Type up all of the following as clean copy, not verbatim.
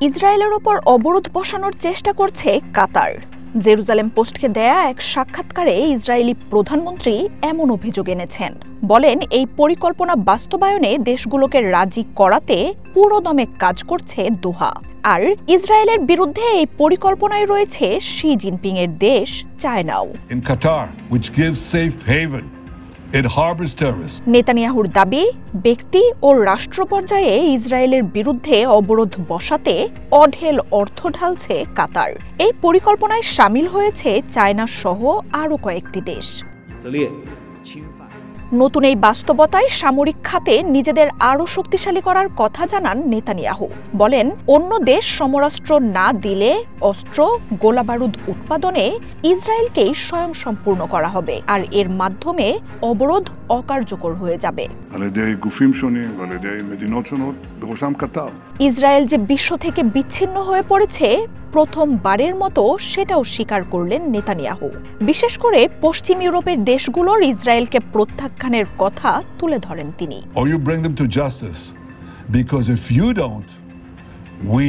ইসরায়েলের ওপর অবরোধ বসানোর চেষ্টা করছে কাতার। জেরুজালেম পোস্টকে দেয়া এক সাক্ষাৎকারে ইসরায়েলি প্রধানমন্ত্রী এমন অভিযোগ এনেছেন। বলেন, এই পরিকল্পনা বাস্তবায়নে দেশগুলোকে রাজি করাতে পুরোদমে কাজ করছে দোহা। আর ইসরায়েলের বিরুদ্ধে এই পরিকল্পনায় রয়েছে শি জিনপিং এর দেশ চায়নাও। In Qatar, which gives safe haven, it harbors terrorists. নেতানিয়াহুর দাবি, ব্যক্তি ও রাষ্ট্র পর্যায়ে ইসরায়েলের বিরুদ্ধে অবরোধ বসাতে অঢেল অর্থ ঢালছে কাতার। এই পরিকল্পনায় শামিল হয়েছে চায়না সহ আরও কয়েকটি দেশ। নতুন এই বাস্তবতায় সামরিক খাতে নিজেদের আরও শক্তিশালী করার কথা জানান নেতানিয়াহু। বলেন, অন্য দেশ সমরাস্ত্র না দিলে অস্ত্র, গোলাবারুদ উৎপাদনে ইসরায়েলকেই স্বয়ংসম্পূর্ণ করা হবে, আর এর মাধ্যমে অবরোধ অকার্যকর হয়ে যাবে। ইসরায়েল যে বিশ্ব থেকে বিচ্ছিন্ন হয়ে পড়েছে, প্রথমবারের মতো সেটাও স্বীকার করলেন নেতানিয়াহু। বিশেষ করে পশ্চিম ইউরোপের দেশগুলোর ইসরায়েলকে প্রত্যাখ্যানের কথা তুলে ধরেন তিনি। Or you bring them to justice, because if you don't, we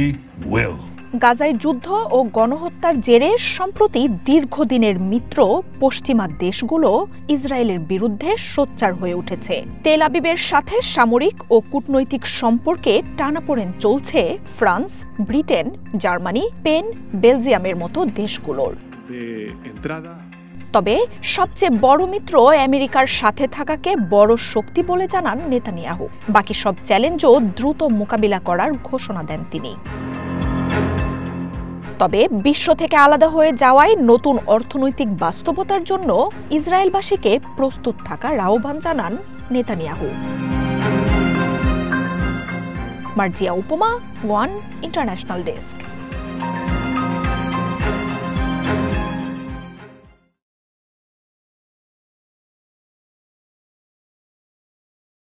will. গাজায় যুদ্ধ ও গণহত্যার জেরে সম্প্রতি দীর্ঘদিনের মিত্র পশ্চিমা দেশগুলো ইসরায়েলের বিরুদ্ধে সোচ্চার হয়ে উঠেছে। তেল আবিবের সাথে সামরিক ও কূটনৈতিক সম্পর্কে টানাপোড়েন চলছে ফ্রান্স, ব্রিটেন, জার্মানি, স্পেন, বেলজিয়ামের মতো দেশগুলোর। তবে সবচেয়ে বড় মিত্র আমেরিকার সাথে থাকাকে বড় শক্তি বলে জানান নেতানিয়াহু। বাকি সব চ্যালেঞ্জও দ্রুত মোকাবিলা করার ঘোষণা দেন তিনি। তবে বিশ্ব থেকে আলাদা হয়ে যাওয়ায় নতুন অর্থনৈতিক বাস্তবতার জন্য ইসরায়েলবাসীকে প্রস্তুত থাকার আহ্বান জানান নেতানিয়াহু। মার্জিয়া উপমা, ওয়ান ইন্টারন্যাশনাল ডেস্ক।